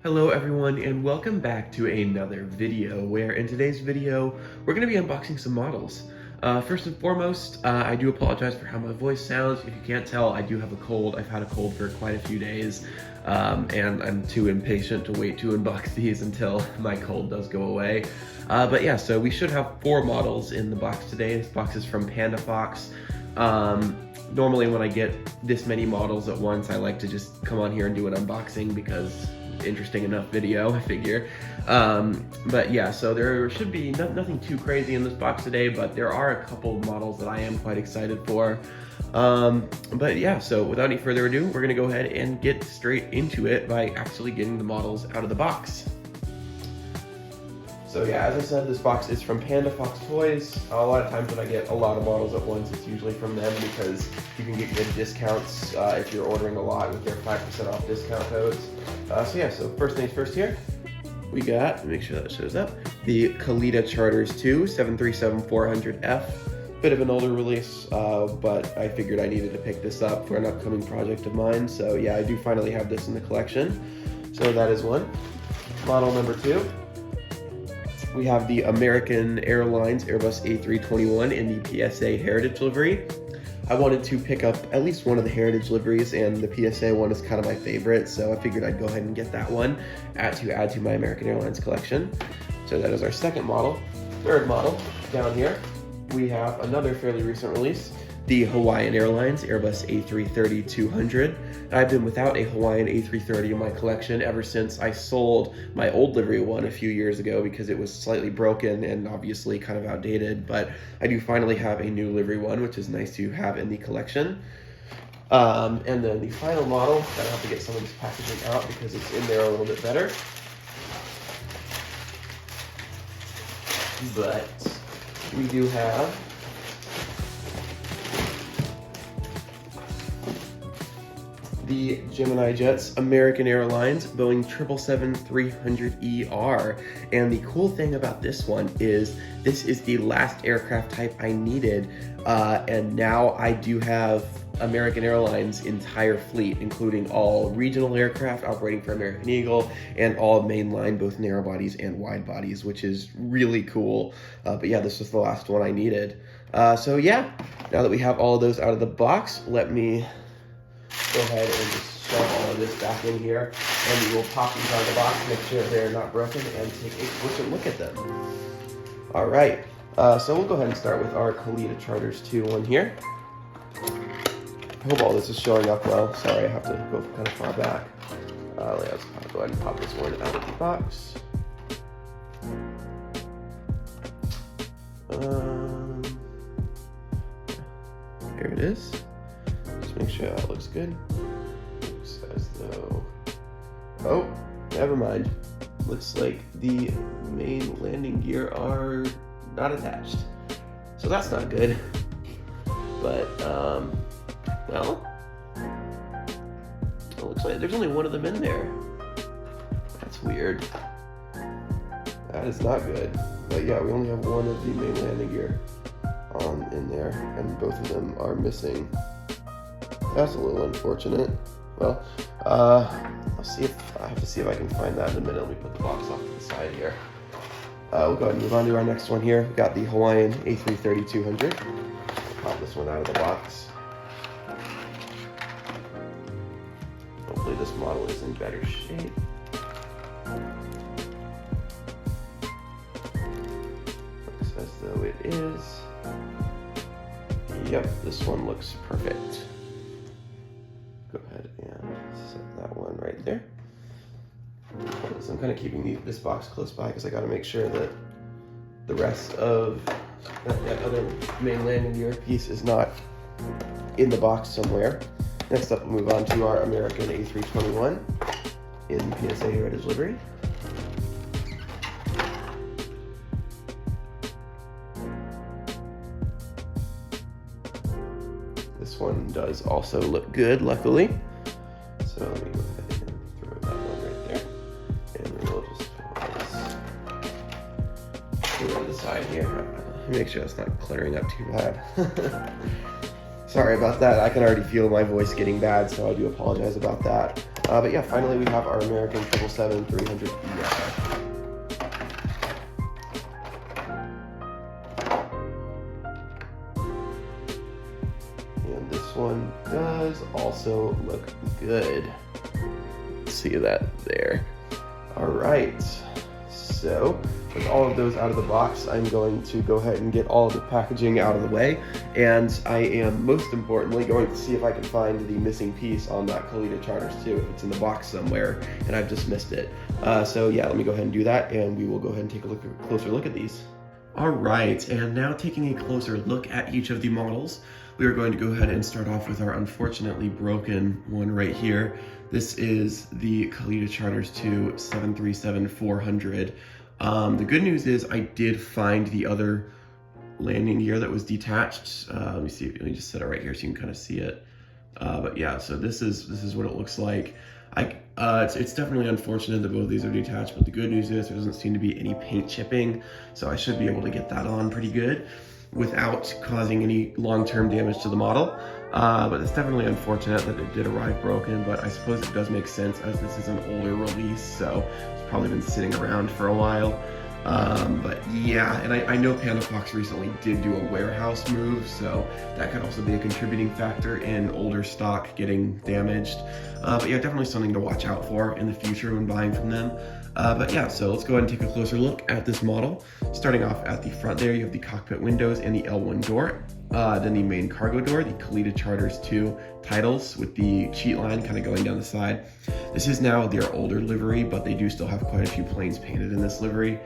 Hello everyone and welcome back to another video where in today's video we're going to be unboxing some models. First and foremost, I do apologize for how my voice sounds. If you can't tell, I do have a cold. I've had a cold for quite a few days and I'm too impatient to wait to unbox these until my cold does go away. But yeah, so we should have 4 models in the box today. This box is from PandaFox. Normally when I get this many models at once, I like to just come on here and do an unboxing because interesting enough video, I figure. But yeah, so there should be nothing too crazy in this box today, but there are a couple of models that I am quite excited for. But yeah, so without any further ado, we're gonna go ahead and get straight into it by actually getting the models out of the box. So yeah, as I said, this box is from PandaFox Toys. A lot of times when I get a lot of models at once, it's usually from them because you can get good discounts if you're ordering a lot with their 5% off discount codes. So yeah, so first things first here, we got, make sure that shows up, the Kalita Charters 2 737-400F. Bit of an older release, but I figured I needed to pick this up for an upcoming project of mine. So yeah, I do finally have this in the collection. So that is one. Model number 2. We have the American Airlines Airbus A321 in the PSA Heritage livery. I wanted to pick up at least one of the Heritage liveries, and the PSA one is kind of my favorite, so I figured I'd go ahead and get that one to add to my American Airlines collection. So that is our second model. Third model, down here, we have another fairly recent release, the Hawaiian Airlines Airbus A330-200. I've been without a Hawaiian A330 in my collection ever since I sold my old livery one a few years ago because it was slightly broken and obviously kind of outdated, but I do finally have a new livery one, which is nice to have in the collection. And then the final model, I have to get some of this packaging out because it's in there a little bit better. But we do have the Gemini Jets American Airlines Boeing 777-300ER. And the cool thing about this one is this is the last aircraft type I needed, and now I do have American Airlines' entire fleet, including all regional aircraft operating for American Eagle and all mainline, both narrow bodies and wide bodies, which is really cool. But yeah, this was the last one I needed. So yeah, now that we have all of those out of the box, let me go ahead and just shove all of this back in here, and we will pop these out of the box, make sure they're not broken, and take a closer look at them. All right, so we'll go ahead and start with our Kalita Charters 2 one here. I hope all this is showing up well. Sorry, I have to go kind of far back. Let's go ahead and pop this one out of the box. Here it is. Just make sure that looks good. Looks as though... Oh, never mind. Looks like the main landing gear are not attached. So that's not good. But, well, it looks like there's only one of them in there. That's weird. That is not good. But yeah, we only have one of the main landing gear in there, and both of them are missing. That's a little unfortunate. Well, I'll see if I have to see if I can find that in a minute. Let me put the box off to the side here. We'll go ahead and move on to our next one here. We've got the Hawaiian A330-200. Pop this one out of the box. Hopefully this model is in better shape. Looks as though it is. Yep, this one looks perfect. Go ahead and set that one right there. So I'm kind of keeping this box close by because I got to make sure that the rest of that other main landing gear piece is not in the box somewhere. Next up, we'll move on to our American A321 in PSA Heritage livery. This one does also look good, luckily. So let me go ahead and throw that one right there. And we'll just put it to the side here. Make sure it's not cluttering up too bad. Sorry about that. I can already feel my voice getting bad, so I do apologize about that. But yeah, finally we have our American 777 300ER. And this one does also look good. See that there. All right, so with all of those out of the box, I'm going to go ahead and get all of the packaging out of the way, and I am most importantly going to see if I can find the missing piece on that Kalita Charters 2, if it's in the box somewhere and I've just missed it. So yeah, let me go ahead and do that, and we will go ahead and take a closer look at these. All right, and now taking a closer look at each of the models, we are going to go ahead and start off with our unfortunately broken one right here. This is the Kalita Charters 2 737-400. The good news is I did find the other landing gear that was detached. Let me see, let me just set it right here so you can kind of see it. But yeah, so this is what it looks like. It's definitely unfortunate that both of these are detached, but the good news is there doesn't seem to be any paint chipping, so I should be able to get that on pretty good without causing any long-term damage to the model. But it's definitely unfortunate that it did arrive broken, but I suppose it does make sense as this is an older release, so it's probably been sitting around for a while. But yeah, and I know Pandafox recently did do a warehouse move, so that could also be a contributing factor in older stock getting damaged. But yeah, definitely something to watch out for in the future when buying from them. But yeah, so let's go ahead and take a closer look at this model. Starting off at the front there, you have the cockpit windows and the L1 door. Then the main cargo door, the Kalita Charters 2 titles with the cheat line kind of going down the side. This is now their older livery, but they do still have quite a few planes painted in this livery.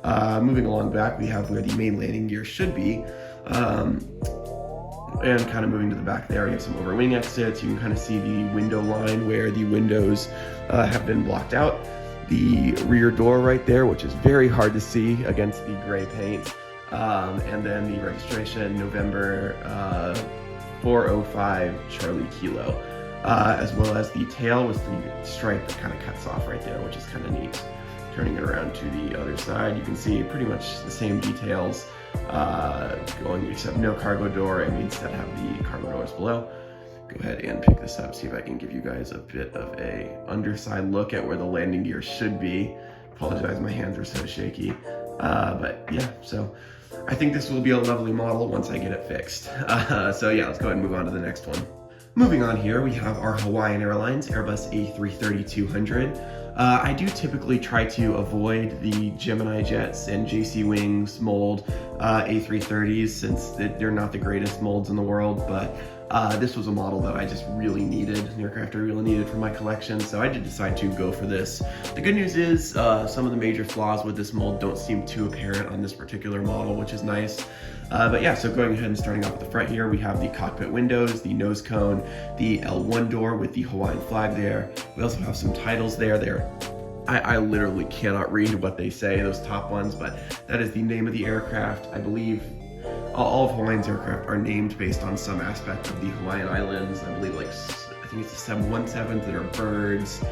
Moving along back, we have where the main landing gear should be. And kind of moving to the back there, you have some overwing exits. You can kind of see the window line where the windows have been blocked out. The rear door right there, which is very hard to see against the gray paint. And then the registration, November 405 Charlie Kilo, as well as the tail with the stripe that kind of cuts off right there, which is kind of neat. Turning it around to the other side, you can see pretty much the same details going, except no cargo door, and we instead have the cargo doors below. Go ahead and pick this up, see if I can give you guys a bit of a underside look at where the landing gear should be. Apologize, my hands are so shaky. But yeah, so I think this will be a lovely model once I get it fixed. So yeah, let's go ahead and move on to the next one. Moving on here, we have our Hawaiian Airlines Airbus A330-200. I do typically try to avoid the Gemini jets and JC Wings mold A330s since they're not the greatest molds in the world, but this was a model that I just really needed, an aircraft I really needed for my collection, so I did decide to go for this. The good news is some of the major flaws with this mold don't seem too apparent on this particular model, which is nice. But yeah, so going ahead and starting off at the front here, we have the cockpit windows, the nose cone, the L1 door with the Hawaiian flag there. We also have some titles there. I literally cannot read what they say, those top ones, but that is the name of the aircraft. I believe all of Hawaiian's aircraft are named based on some aspect of the Hawaiian Islands. I believe I think it's the 717s that are birds,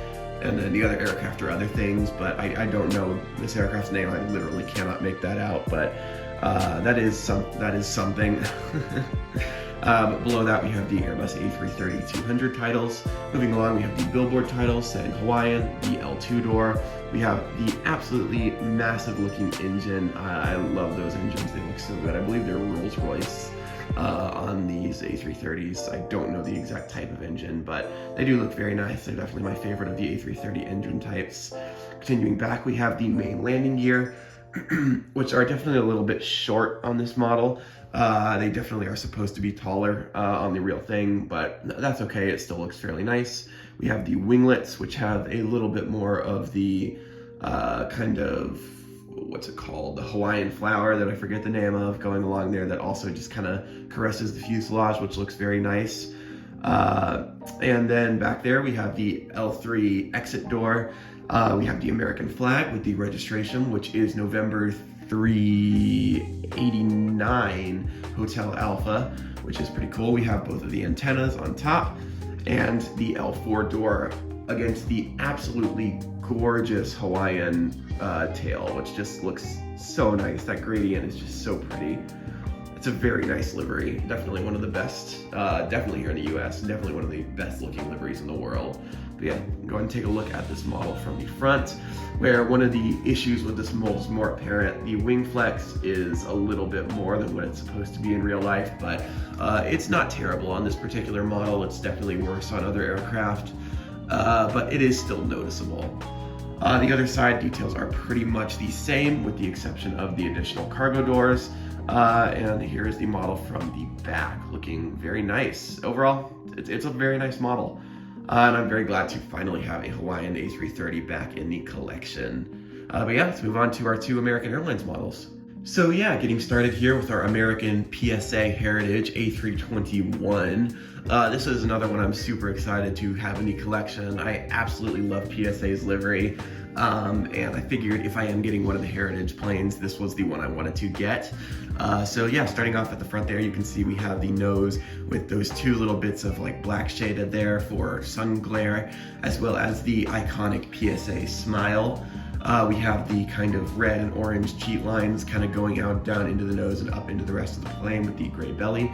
and then the other aircraft are other things, but I don't know this aircraft's name. I literally cannot make that out, but that is something. But below that, we have the Airbus A330-200 titles. Moving along, we have the billboard titles set in Hawaiian, the L2 door. We have the absolutely massive looking engine. I love those engines, they look so good. I believe they're Rolls-Royce on these A330s. I don't know the exact type of engine, but they do look very nice. They're definitely my favorite of the A330 engine types. Continuing back, we have the main landing gear, which are definitely a little bit short on this model. They definitely are supposed to be taller on the real thing, but that's okay. It still looks fairly nice. We have the winglets, which have a little bit more of the kind of, what's it called? The Hawaiian flower that I forget the name of going along there that also just kind of caresses the fuselage, which looks very nice. And then back there we have the L3 exit door. We have the American flag with the registration, which is November 389 Hotel Alpha, which is pretty cool. We have both of the antennas on top and the L4 door against the absolutely gorgeous Hawaiian tail, which just looks so nice. That gradient is just so pretty. It's a very nice livery. Definitely one of the best, definitely here in the US, definitely one of the best looking liveries in the world. But yeah, go ahead and take a look at this model from the front, where one of the issues with this mold is more apparent. The wing flex is a little bit more than what it's supposed to be in real life, but it's not terrible on this particular model. It's definitely worse on other aircraft, but it is still noticeable. The other side details are pretty much the same with the exception of the additional cargo doors. And here's the model from the back, looking very nice. Overall, it's a very nice model. And I'm very glad to finally have a Hawaiian A330 back in the collection. But yeah, let's move on to our 2 American Airlines models. So yeah, getting started here with our American PSA Heritage A321. This is another one I'm super excited to have in the collection. I absolutely love PSA's livery. And I figured if I am getting one of the Heritage planes, this was the one I wanted to get. So yeah, starting off at the front there, you can see we have the nose with those 2 little bits of like black shaded there for sun glare, as well as the iconic PSA smile. We have the kind of red and orange cheat lines kind of going out down into the nose and up into the rest of the plane with the gray belly,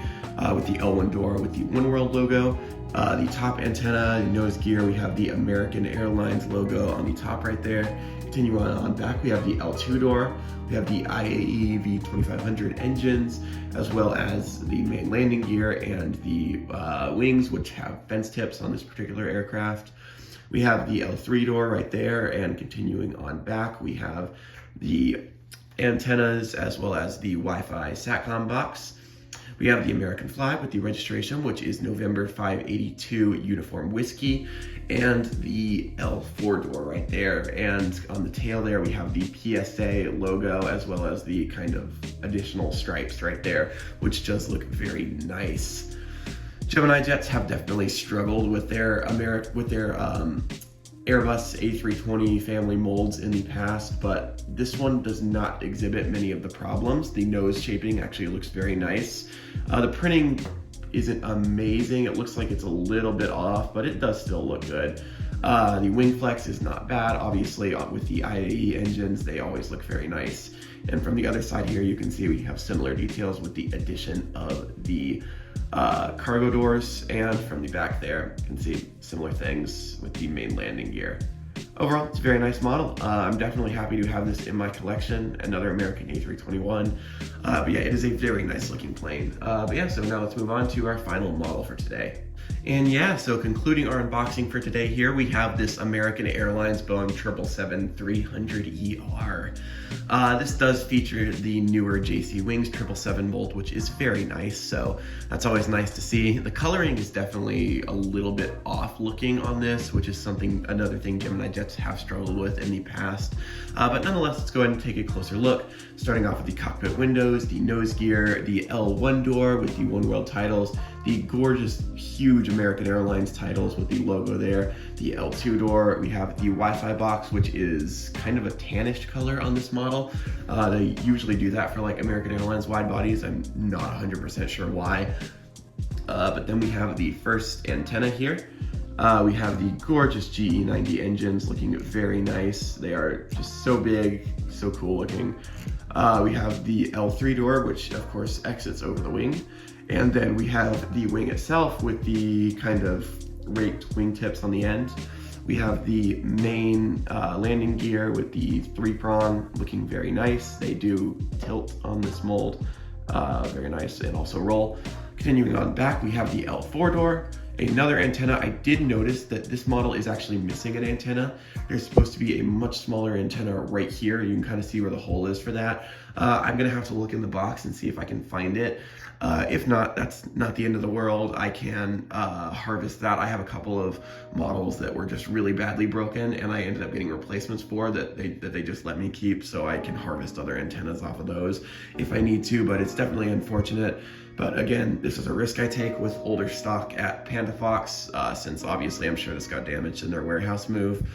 with the L1 door with the One World logo. The top antenna, the nose gear, we have the American Airlines logo on the top right there. Continue on back, we have the L2 door, we have the IAE V2500 engines, as well as the main landing gear and the wings, which have fence tips on this particular aircraft. We have the L3 door right there, and continuing on back, we have the antennas as well as the Wi-Fi SATCOM box. We have the American flag with the registration, which is November 582 Uniform Whiskey, and the L4 door right there. And on the tail there, we have the PSA logo as well as the kind of additional stripes right there, which does look very nice. Gemini Jets have definitely struggled with their Airbus A320 family molds in the past, but this one does not exhibit many of the problems. The nose shaping actually looks very nice. The printing isn't amazing. It looks like it's a little bit off, but it does still look good. The wing flex is not bad. Obviously, with the IAE engines, they always look very nice. And from the other side here, you can see we have similar details with the addition of the cargo doors, and from the back there you can see similar things with the main landing gear. Overall, it's a very nice model. I'm definitely happy to have this in my collection, another American A321. But yeah, it is a very nice looking plane. But yeah, so now let's move on to our final model for today. And yeah, so concluding our unboxing for today here, we have this American Airlines Boeing 777-300ER. This does feature the newer JC Wings 777 mold, which is very nice, so that's always nice to see. The coloring is definitely a little bit off looking on this, which is another thing Gemini Jets have struggled with in the past. But nonetheless, let's go ahead and take a closer look. Starting off with the cockpit windows, the nose gear, the L1 door with the One World titles, the gorgeous, huge American Airlines titles with the logo there, the L2 door, we have the Wi-Fi box, which is kind of a tannish color on this model. They usually do that for like American Airlines wide bodies. I'm not 100% sure why. But then we have the first antenna here. We have the gorgeous GE90 engines looking very nice. They are just so big, so cool looking. We have the L3 door, which of course exits over the wing. And then we have the wing itself with the kind of raked wingtips on the end. We have the main landing gear with the 3-prong looking very nice. They do tilt on this mold, very nice, and also roll. Continuing on back, we have the L4 door. Another antenna. I did notice that this model is actually missing an antenna. There's supposed to be a much smaller antenna right here. You can kind of see where the hole is for that. I'm gonna have to look in the box and see if I can find it. If not, that's not the end of the world. I can harvest that. I have a couple of models that were just really badly broken, and I ended up getting replacements for that they just let me keep, so I can harvest other antennas off of those if I need to, but it's definitely unfortunate. But again, this is a risk I take with older stock at Panda Fox, since obviously I'm sure this got damaged in their warehouse move.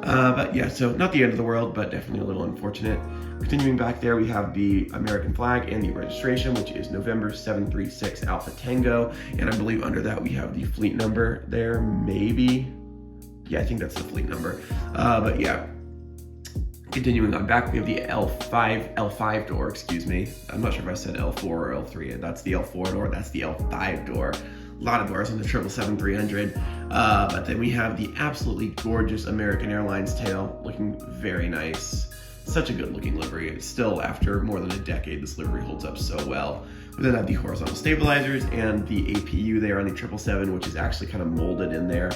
But yeah, so not the end of the world, but definitely a little unfortunate. Continuing back there, we have the American flag and the registration, which is November 736 Alpha Tango. And I believe under that we have the fleet number there, maybe. Yeah, I think that's the fleet number. But yeah, continuing on back, we have the L5 door, excuse me. I'm not sure if I said L4 or L3. That's the L4 door, that's the L5 door. A lot of doors on the 777-300. But then we have the absolutely gorgeous American Airlines tail, looking very nice. Such a good looking livery. Still, after more than a decade, this livery holds up so well. We then have the horizontal stabilizers and the APU there on the 777, which is actually kind of molded in there,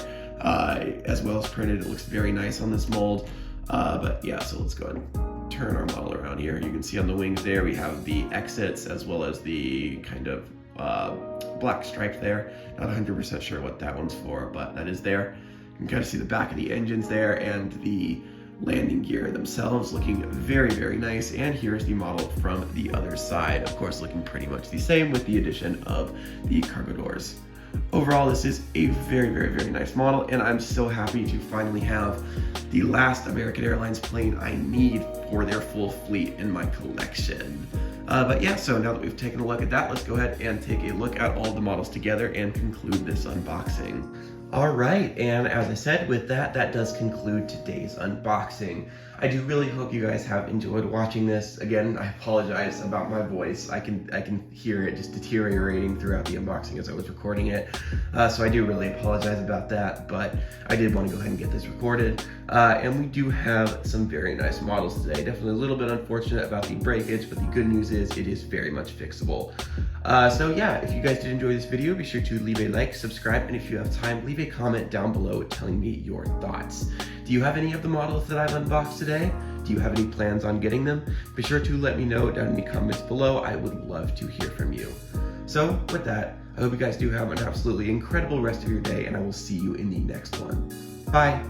as well as printed. It looks very nice on this mold. But yeah, so let's go ahead and turn our model around here. You can see on the wings there, we have the exits as well as the kind of black stripe there. Not 100% sure what that one's for, but that is there. You can kind of see the back of the engines there and the landing gear themselves looking very, very nice. And here's the model from the other side, of course looking pretty much the same with the addition of the cargo doors. Overall, this is a very, very, very nice model, and I'm so happy to finally have the last American Airlines plane I need for their full fleet in my collection. But yeah, so now that we've taken a look at that, let's go ahead and take a look at all the models together and conclude this unboxing. All right, and as I said, with that, that does conclude today's unboxing. I do really hope you guys have enjoyed watching this. Again, I apologize about my voice. I can hear it just deteriorating throughout the unboxing as I was recording it. So I do really apologize about that, but I did want to go ahead and get this recorded. And we do have some very nice models today. Definitely a little bit unfortunate about the breakage, but the good news is it is very much fixable. So yeah, if you guys did enjoy this video, be sure to leave a like, subscribe, and if you have time, leave a comment down below telling me your thoughts. Do you have any of the models that I've unboxed today? Do you have any plans on getting them? Be sure to let me know down in the comments below. I would love to hear from you. So with that, I hope you guys do have an absolutely incredible rest of your day, and I will see you in the next one. Bye.